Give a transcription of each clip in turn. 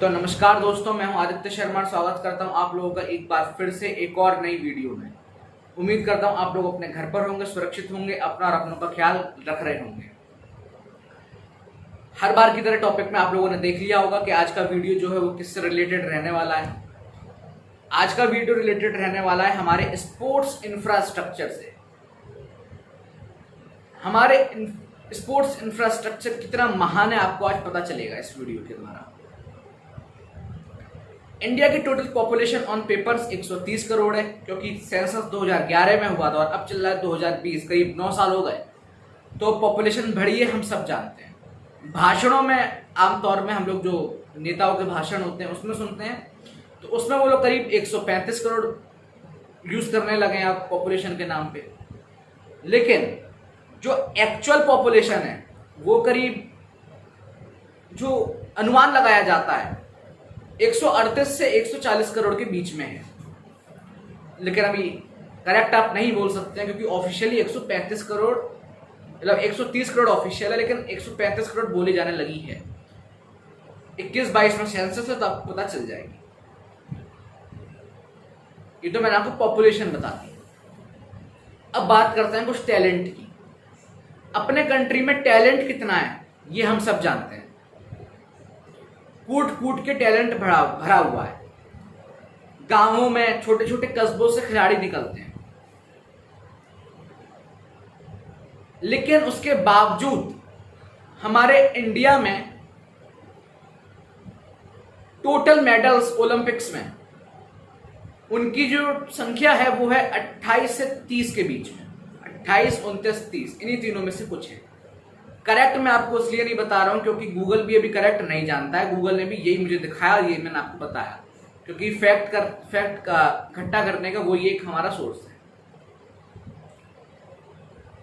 तो नमस्कार दोस्तों, मैं हूं आदित्य शर्मा। स्वागत करता हूं आप लोगों का एक बार फिर से एक और नई वीडियो में। उम्मीद करता हूं आप लोग अपने घर पर होंगे, सुरक्षित होंगे, अपना और अपनों का ख्याल रख रहे होंगे। हर बार की तरह टॉपिक में आप लोगों ने देख लिया होगा कि आज का वीडियो जो है वो किससे रिलेटेड रहने वाला है। आज का वीडियो रिलेटेड रहने वाला है हमारे स्पोर्ट्स इंफ्रास्ट्रक्चर से। हमारे स्पोर्ट्स इंफ्रास्ट्रक्चर कितना महान है आपको आज पता चलेगा इस वीडियो के द्वारा। इंडिया की total population on papers 130 crore है, क्योंकि सेंसस 2011 में हुआ था और अब चल रहा है 2020, करीब 9 साल हो गए। तो पॉपुलेशन बढ़ी है, हम सब जानते हैं। भाषणों में आमतौर में हम लोग जो नेताओं के भाषण होते हैं उसमें सुनते हैं, तो उसमें वो लोग करीब 135 करोड़ यूज करने लगे हैं आप पॉपुलेशन के नाम पे। लेकिन जो एक्चुअल पॉपुलेशन है वो करीब, जो अनुमान लगाया जाता है, 138 से 140 करोड़ के बीच में है। लेकिन अभी करेक्ट आप नहीं बोल सकते हैं, क्योंकि ऑफिशियली 135 करोड़, मतलब 130 करोड़ ऑफिशियल है, लेकिन 135 करोड़ बोली जाने लगी है। 21-22 में सेंसस है तो आपको पता चल जाएगी। ये तो मैंने आपको पॉपुलेशन बता दी। अब बात करते हैं कुछ टैलेंट की। अपने कंट्री में टैलेंट कितना है ये हम सब जानते हैं। कूट कूट के टैलेंट भरा हुआ है। गांवों में छोटे छोटे कस्बों से खिलाड़ी निकलते हैं, लेकिन उसके बावजूद हमारे इंडिया में टोटल मेडल्स ओलंपिक्स में उनकी जो संख्या है वो है 28 से 30 के बीच में। 28, 29, 30, इन्हीं तीनों में से कुछ है। करेक्ट मैं आपको इसलिए नहीं बता रहा हूं क्योंकि गूगल भी अभी करेक्ट नहीं जानता है। गूगल ने भी यही मुझे दिखाया, ये मैंने आपको बताया, क्योंकि फैक्ट का इकट्ठा करने का वो ये एक हमारा सोर्स है।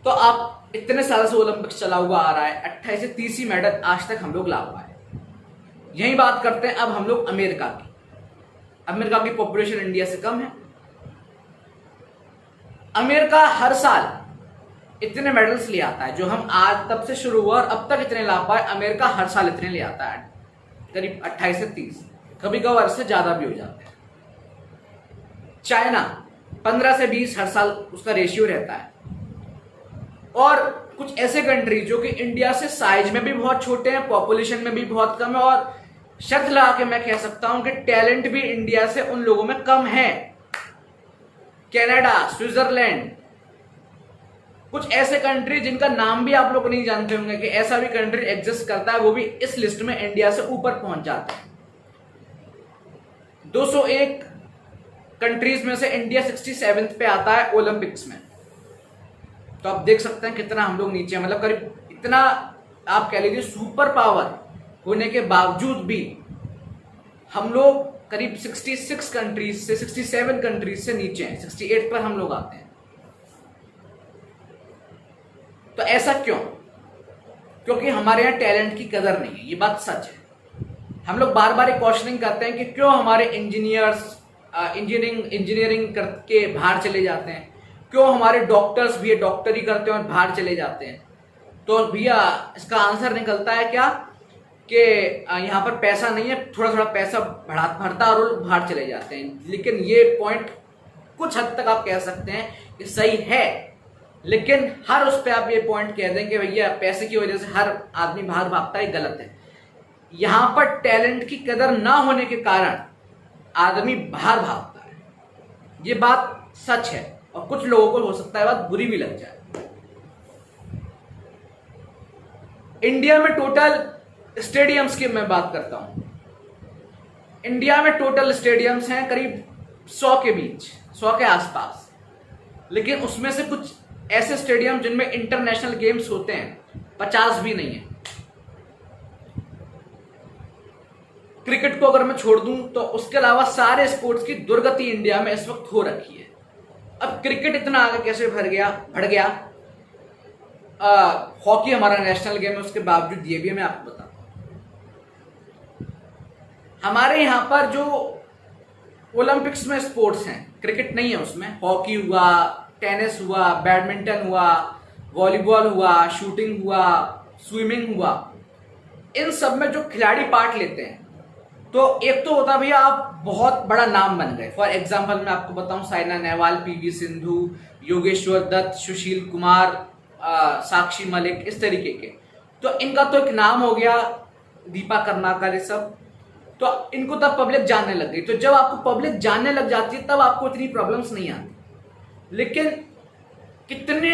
तो आप इतने साल से ओलंपिक्स चला हुआ आ रहा है, 28 से 30 ही मेडल आज तक हम लोग ला पाए। यही बात करते हैं अब हम लोग अमेरिका की। अमेरिका की पॉपुलेशन इंडिया से कम है। अमेरिका हर साल इतने मेडल्स ले आता है, जो हम आज तब से शुरू हुआ और अब तक इतने ला पाए। अमेरिका हर साल इतने ले आता है, करीब 28 से 30, कभी कभार से ज्यादा भी हो जाते हैं। चाइना 15 से 20 हर साल उसका रेशियो रहता है। और कुछ ऐसे कंट्री जो कि इंडिया से साइज में भी बहुत छोटे हैं, पॉपुलेशन में भी बहुत कम है, और शर्त लगा के मैं कह सकता हूं कि टैलेंट भी इंडिया से उन लोगों में कम है। कनाडा, स्विट्जरलैंड, कुछ ऐसे कंट्री जिनका नाम भी आप लोग नहीं जानते होंगे कि ऐसा भी कंट्री एग्जिस्ट करता है, वो भी इस लिस्ट में इंडिया से ऊपर पहुंच जाते हैं। 201 कंट्रीज में से इंडिया 67th पे आता है ओलंपिक्स में। तो आप देख सकते हैं कितना हम लोग नीचे हैं। मतलब करीब इतना आप कह लीजिए सुपर पावर होने के बावजूद भी हम लोग करीब 66 कंट्रीज से, 67 कंट्रीज से नीचे हैं। 68 पर हम लोग आते हैं। तो ऐसा क्यों? क्योंकि हमारे यहाँ टैलेंट की कदर नहीं है, ये बात सच है। हम लोग बार बार क्वेश्चनिंग करते हैं कि क्यों हमारे इंजीनियर्स इंजीनियरिंग करके बाहर चले जाते हैं, क्यों हमारे डॉक्टर्स भी डॉक्टरी करते हैं और बाहर चले जाते हैं। तो भैया इसका आंसर निकलता है क्या कि यहाँ पर पैसा नहीं है, थोड़ा थोड़ा पैसा भरता और लोग बाहर चले जाते हैं। लेकिन ये पॉइंट कुछ हद तक आप कह सकते हैं कि सही है, लेकिन हर उस पे आप ये पॉइंट कह दें कि भैया पैसे की वजह से हर आदमी बाहर भागता है, गलत है। यहां पर टैलेंट की कदर ना होने के कारण आदमी बाहर भागता है, ये बात सच है। और कुछ लोगों को हो सकता है बात बुरी भी लग जाए। इंडिया में टोटल स्टेडियम्स की मैं बात करता हूं। इंडिया में टोटल स्टेडियम्स हैं करीब 100 के बीच, 100 के आसपास। लेकिन उसमें से कुछ ऐसे स्टेडियम जिनमें इंटरनेशनल गेम्स होते हैं 50 भी नहीं है। क्रिकेट को अगर मैं छोड़ दूं तो उसके अलावा सारे स्पोर्ट्स की दुर्गति इंडिया में इस वक्त हो रखी है। अब क्रिकेट इतना आगे कैसे बढ़ गया? हॉकी हमारा नेशनल गेम है, उसके बावजूद ये भी मैं आपको बताता हूं। हमारे यहां पर जो ओलंपिक्स में स्पोर्ट्स हैं, क्रिकेट नहीं है उसमें, हॉकी हुआ, टेनिस हुआ, बैडमिंटन हुआ, वॉलीबॉल हुआ, शूटिंग हुआ, स्विमिंग हुआ, इन सब में जो खिलाड़ी पार्ट लेते हैं तो एक तो होता है भैया आप बहुत बड़ा नाम बन गए। फॉर एग्जाम्पल मैं आपको बताऊं, साइना नेहवाल, पीवी सिंधु, योगेश्वर दत्त, सुशील कुमार, साक्षी मलिक, इस तरीके के, तो इनका तो एक नाम हो गया, दीपा कर्माकर, ये सब, तो इनको तब पब्लिक जानने लग गई। तो जब आपको पब्लिक जानने लग जाती है तब आपको इतनी प्रॉब्लम्स नहीं आती। लेकिन कितने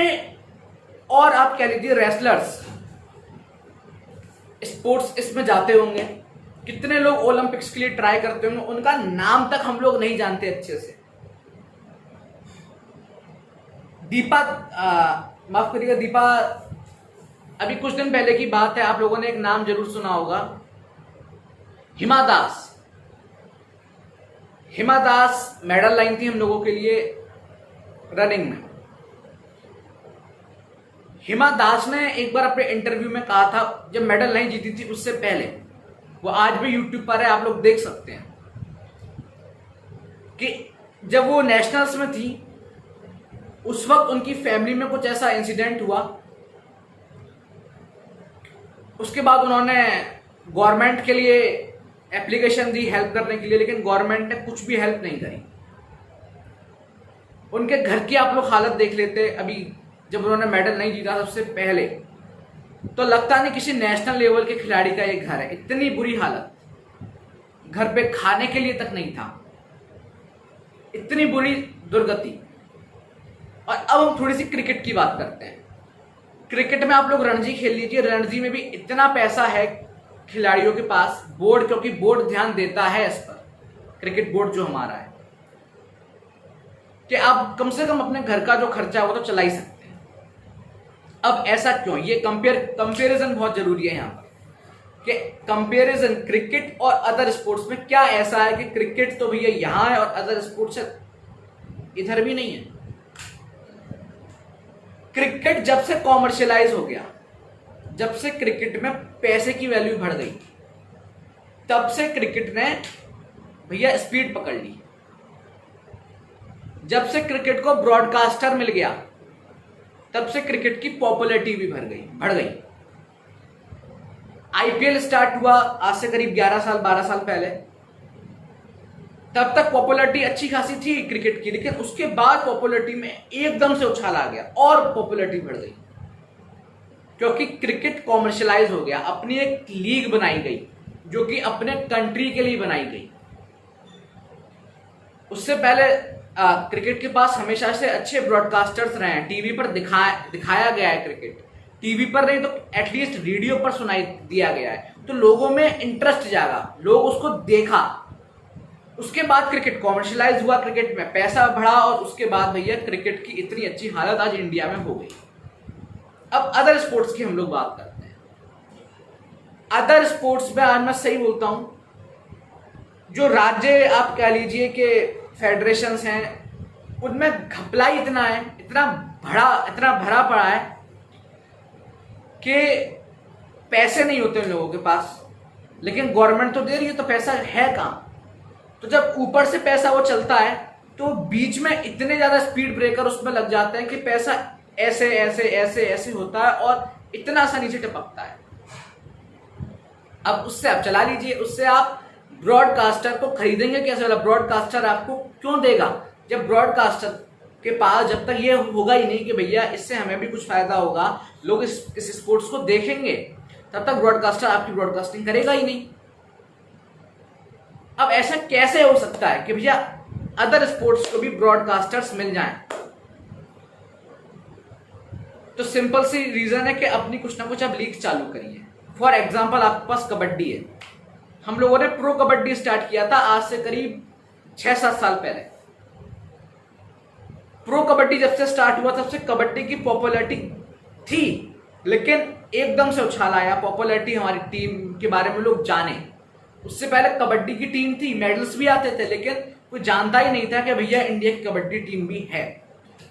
और आप कह लीजिए रेसलर्स स्पोर्ट्स इसमें जाते होंगे, कितने लोग ओलंपिक्स के लिए ट्राई करते होंगे, उनका नाम तक हम लोग नहीं जानते अच्छे से। दीपा, माफ करिएगा, दीपा, अभी कुछ दिन पहले की बात है, आप लोगों ने एक नाम जरूर सुना होगा, हिमा दास। हिमा दास मेडल लाइन थी हम लोगों के लिए रनिंग में। हिमा दास ने एक बार अपने इंटरव्यू में कहा था, जब मेडल नहीं जीती थी उससे पहले, वो आज भी यूट्यूब पर है, आप लोग देख सकते हैं, कि जब वो नेशनल्स में थी उस वक्त उनकी फैमिली में कुछ ऐसा इंसिडेंट हुआ, उसके बाद उन्होंने गवर्नमेंट के लिए एप्लीकेशन दी हेल्प करने के लिए, लेकिन गवर्नमेंट ने कुछ भी हेल्प नहीं करी। उनके घर की आप लोग हालत देख लेते, अभी जब उन्होंने मेडल नहीं जीता सबसे पहले, तो लगता नहीं किसी नेशनल लेवल के खिलाड़ी का ये घर है, इतनी बुरी हालत, घर पे खाने के लिए तक नहीं था, इतनी बुरी दुर्गति। और अब हम थोड़ी सी क्रिकेट की बात करते हैं। क्रिकेट में आप लोग रणजी खेल लीजिए, रणजी में भी इतना पैसा है खिलाड़ियों के पास, बोर्ड, क्योंकि बोर्ड ध्यान देता है इस पर, क्रिकेट बोर्ड जो हमारा है, कि आप कम से कम अपने घर का जो खर्चा है वो तो चला ही सकते हैं। अब ऐसा क्यों, ये कंपेरिजन बहुत जरूरी है यहाँ पर, कि कंपेरिजन क्रिकेट और अदर स्पोर्ट्स में क्या ऐसा है कि क्रिकेट तो भैया यहां है और अदर स्पोर्ट्स इधर भी नहीं है। क्रिकेट जब से कॉमर्शियलाइज हो गया, जब से क्रिकेट में पैसे की वैल्यू बढ़ गई, तब से क्रिकेट ने भैया स्पीड पकड़ ली। जब से क्रिकेट को ब्रॉडकास्टर मिल गया, तब से क्रिकेट की पॉपुलैरिटी भी बढ़ गई। आईपीएल स्टार्ट हुआ आज से करीब 11 साल 12 साल पहले, तब तक पॉपुलैरिटी अच्छी खासी थी क्रिकेट की, लेकिन उसके बाद पॉपुलैरिटी में एकदम से उछाल आ गया और पॉपुलैरिटी बढ़ गई, क्योंकि क्रिकेट कॉमर्शियलाइज हो गया, अपनी एक लीग बनाई गई जो कि अपने कंट्री के लिए बनाई गई। उससे पहले क्रिकेट के पास हमेशा से अच्छे ब्रॉडकास्टर्स रहे हैं, टीवी पर दिखाया गया है क्रिकेट, टीवी पर नहीं तो एटलीस्ट रेडियो पर सुनाई दिया गया है, तो लोगों में इंटरेस्ट जागा, लोग उसको देखा। उसके बाद क्रिकेट कॉमर्शियलाइज हुआ, क्रिकेट में पैसा बढ़ा, और उसके बाद भैया क्रिकेट की इतनी अच्छी हालत आज इंडिया में हो गई। अब अदर स्पोर्ट्स की हम लोग बात करते हैं। अदर स्पोर्ट्स में आज मैं सही बोलता हूं, जो राज्य आप कह लीजिए कि फेडरेशंस हैं, उनमें घपलाई इतना है, इतना भरा पड़ा है कि पैसे नहीं होते उन लोगों के पास, लेकिन गवर्नमेंट तो दे रही है, तो पैसा है कहां। तो जब ऊपर से पैसा वो चलता है तो बीच में इतने ज्यादा स्पीड ब्रेकर उसमें लग जाते हैं कि पैसा ऐसे ऐसे ऐसे ऐसे होता है और इतना सा नीचे टपकता है। अब उससे आप चला लीजिए, उससे आप ब्रॉडकास्टर को खरीदेंगे कैसे वाला, ब्रॉडकास्टर आपको क्यों देगा, जब ब्रॉडकास्टर के पास जब तक ये होगा ही नहीं कि भैया इससे हमें भी कुछ फायदा होगा, लोग इस स्पोर्ट्स को देखेंगे, तब तक ब्रॉडकास्टर आपकी ब्रॉडकास्टिंग करेगा ही नहीं। अब ऐसा कैसे हो सकता है कि भैया अदर स्पोर्ट्स को भी ब्रॉडकास्टर्स मिल जाएं? तो सिंपल सी रीजन है कि अपनी कुछ ना कुछ आप लीग चालू करिए। फॉर एग्जांपल आपके पास कबड्डी है, हम लोगों ने प्रो कबड्डी स्टार्ट किया था आज से करीब 6-7 साल पहले। प्रो कबड्डी जब से स्टार्ट हुआ तब से कबड्डी की पॉपुलैरिटी थी, लेकिन एकदम से उछाल आया, पॉपुलैरिटी हमारी टीम के बारे में लोग जाने। उससे पहले कबड्डी की टीम थी, मेडल्स भी आते थे, लेकिन कोई जानता ही नहीं था कि भैया इंडिया की कबड्डी टीम भी है।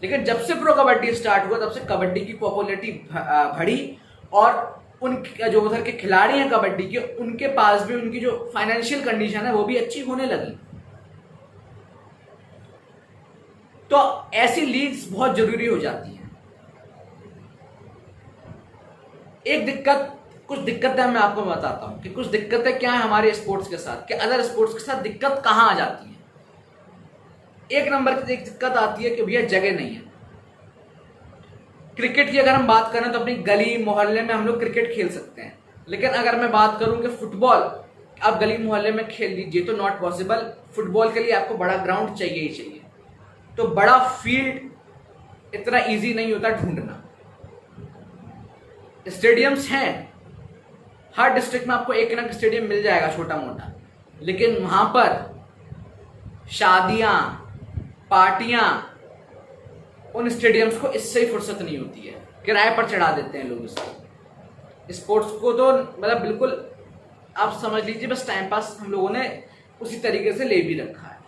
लेकिन जब से प्रो कबड्डी स्टार्ट हुआ तब से कबड्डी की पॉपुलैरिटी बढ़ी, और उनके जो उधर के खिलाड़ी हैं कबड्डी के, उनके पास भी उनकी जो फाइनेंशियल कंडीशन है वो भी अच्छी होने लगी। तो ऐसी लीग्स बहुत जरूरी हो जाती हैं। एक दिक्कत कुछ दिक्कतें मैं आपको बताता हूँ कि कुछ दिक्कतें क्या है हमारे स्पोर्ट्स के साथ, कि अदर स्पोर्ट्स के साथ दिक्कत कहाँ आ जाती है। एक नंबर की एक दिक्कत आती है कि भैया जगह नहीं है। क्रिकेट की अगर हम बात करें तो अपनी गली मोहल्ले में हम लोग क्रिकेट खेल सकते हैं, लेकिन अगर मैं बात करूं कि फुटबॉल आप गली मोहल्ले में खेल लीजिए तो नॉट पॉसिबल। फुटबॉल के लिए आपको बड़ा ग्राउंड चाहिए ही चाहिए, तो बड़ा फील्ड इतना इजी नहीं होता ढूंढना। स्टेडियम्स हैं, हर डिस्ट्रिक्ट में आपको एक ना स्टेडियम मिल जाएगा छोटा मोटा, लेकिन वहां पर शादियां पार्टियां, उन स्टेडियम्स को इससे ही फुर्सत नहीं होती है, किराए पर चढ़ा देते हैं लोग इसको। स्पोर्ट्स को तो मतलब बिल्कुल आप समझ लीजिए बस टाइम पास हम लोगों ने उसी तरीके से ले भी रखा है।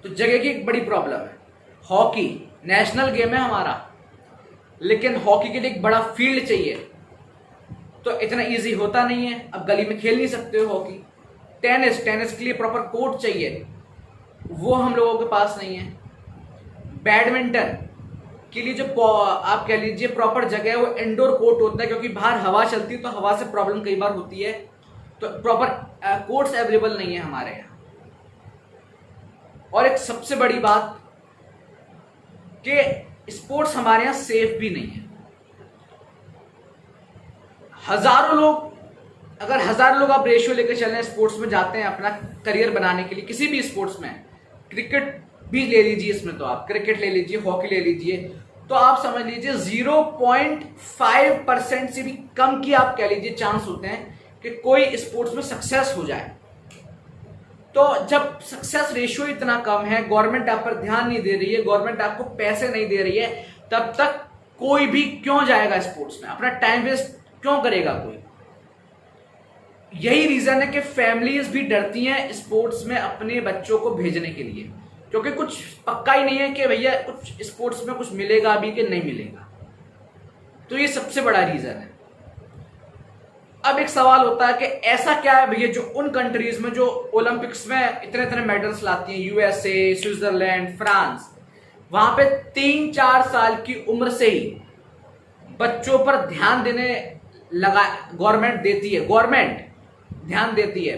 तो जगह की एक बड़ी प्रॉब्लम है। हॉकी नेशनल गेम है हमारा, लेकिन हॉकी के लिए एक बड़ा फील्ड चाहिए, तो इतना इजी होता नहीं है। अब गली में खेल नहीं सकते हो हॉकी। टेनिस के लिए प्रॉपर कोर्ट चाहिए, वो हम लोगों के पास नहीं है। बैडमिंटन के लिए जो आप कह लीजिए प्रॉपर जगह है वो इंडोर कोर्ट होता है, क्योंकि बाहर हवा चलती है तो हवा से प्रॉब्लम कई बार होती है, तो प्रॉपर कोर्ट्स अवेलेबल नहीं है हमारे यहाँ। और एक सबसे बड़ी बात कि स्पोर्ट्स हमारे यहाँ सेफ भी नहीं है। अगर हजारों लोग आप रेशियो लेकर चल रहे हैं, स्पोर्ट्स में जाते हैं अपना करियर बनाने के लिए, किसी भी स्पोर्ट्स में, क्रिकेट भी ले लीजिए, इसमें तो आप क्रिकेट ले लीजिए, हॉकी ले लीजिए, तो आप समझ लीजिए 0.5% से भी कम की आप कह लीजिए चांस होते हैं कि कोई स्पोर्ट्स में सक्सेस हो जाए। तो जब सक्सेस रेशियो इतना कम है, गवर्नमेंट आप पर ध्यान नहीं दे रही है, गवर्नमेंट आपको पैसे नहीं दे रही है, तब तक कोई भी क्यों जाएगा स्पोर्ट्स में, अपना टाइम वेस्ट क्यों करेगा कोई। यही रीजन है कि फैमिलीज भी डरती हैं स्पोर्ट्स में अपने बच्चों को भेजने के लिए, क्योंकि कुछ पक्का ही नहीं है कि भैया कुछ स्पोर्ट्स में कुछ मिलेगा भी कि नहीं मिलेगा। तो ये सबसे बड़ा रीजन है। अब एक सवाल होता है कि ऐसा क्या है भैया जो उन कंट्रीज में जो ओलंपिक्स में इतने इतने मेडल्स लाती हैं, यूएसए, स्विट्जरलैंड, फ्रांस, वहां पे 3-4 साल की उम्र से ही बच्चों पर ध्यान देने लगा, गवर्नमेंट ध्यान देती है।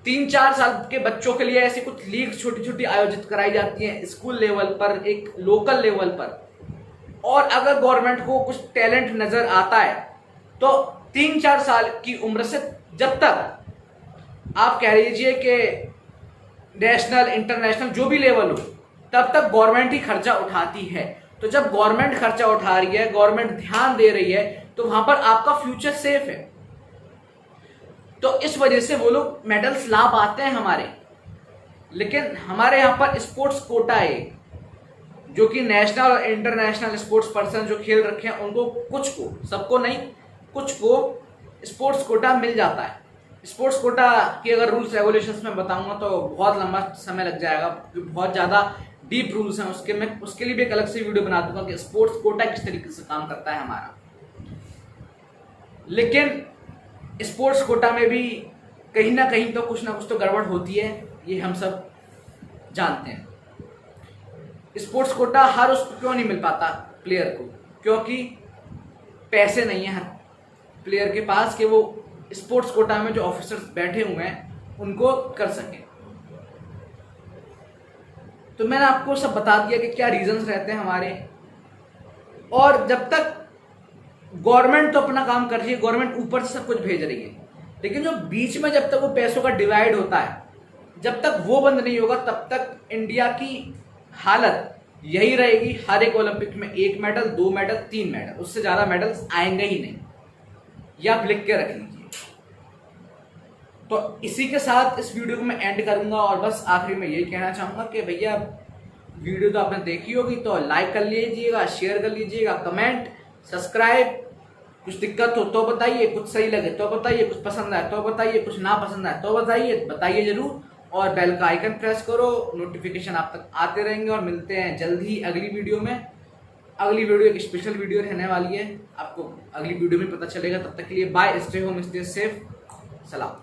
3-4 साल के बच्चों के लिए ऐसी कुछ लीग छोटी छोटी आयोजित कराई जाती हैं स्कूल लेवल पर, एक लोकल लेवल पर। और अगर गवर्नमेंट को कुछ टैलेंट नजर आता है तो 3-4 साल की उम्र से जब तक आप कह लीजिए कि नेशनल इंटरनेशनल जो भी लेवल हो, तब तक गवर्नमेंट ही खर्चा उठाती है। तो जब गवर्नमेंट खर्चा उठा रही है, गवर्नमेंट ध्यान दे रही है, तो वहां पर आपका फ्यूचर सेफ है। तो इस वजह से वो लोग मेडल्स ला पाते हैं हमारे। लेकिन हमारे यहाँ पर स्पोर्ट्स कोटा है, जो कि नेशनल और इंटरनेशनल स्पोर्ट्स पर्सन जो खेल रखे हैं उनको, कुछ को, सबको नहीं, कुछ को स्पोर्ट्स कोटा मिल जाता है। स्पोर्ट्स कोटा की अगर रूल्स रेगुलेशंस में बताऊंगा तो बहुत लंबा समय लग जाएगा, क्योंकि बहुत ज्यादा डीप रूल्स हैं उसके लिए भी एक अलग से वीडियो बना दूंगा कि स्पोर्ट्स कोटा किस तरीके से काम करता है हमारा। लेकिन स्पोर्ट्स कोटा में भी कहीं ना कहीं तो कुछ ना कुछ तो गड़बड़ होती है, ये हम सब जानते हैं। स्पोर्ट्स कोटा हर उसको क्यों नहीं मिल पाता प्लेयर को, क्योंकि पैसे नहीं है हर प्लेयर के पास कि वो स्पोर्ट्स कोटा में जो ऑफिसर्स बैठे हुए हैं उनको कर सके। तो मैंने आपको सब बता दिया कि क्या रीजंस रहते हैं हमारे। और जब तक गवर्नमेंट तो अपना काम कर रही है, गवर्नमेंट ऊपर से सब कुछ भेज रही है, लेकिन जो बीच में जब तक वो पैसों का डिवाइड होता है, जब तक वो बंद नहीं होगा, तब तक इंडिया की हालत यही रहेगी। हर एक ओलंपिक में 1 मेडल, 2 मेडल, 3 मेडल, उससे ज्यादा मेडल्स आएंगे ही नहीं। ये आप लिख के रख लीजिए। तो इसी के साथ इस वीडियो को मैं एंड करूंगा, और बस आखिरी में यही कहना चाहूंगा कि भैया वीडियो तो आपने देखी होगी तो लाइक कर लीजिएगा, शेयर कर लीजिएगा, कमेंट, सब्सक्राइब। कुछ दिक्कत हो तो बताइए, कुछ सही लगे तो बताइए, कुछ पसंद आए तो बताइए, कुछ ना पसंद आए तो बताइए जरूर। और बेल का आइकन प्रेस करो, नोटिफिकेशन आप तक आते रहेंगे। और मिलते हैं जल्द ही अगली वीडियो में। अगली वीडियो एक स्पेशल वीडियो रहने वाली है, आपको अगली वीडियो में पता चलेगा। तब तक के लिए bye, stay home, stay safe, सलाम।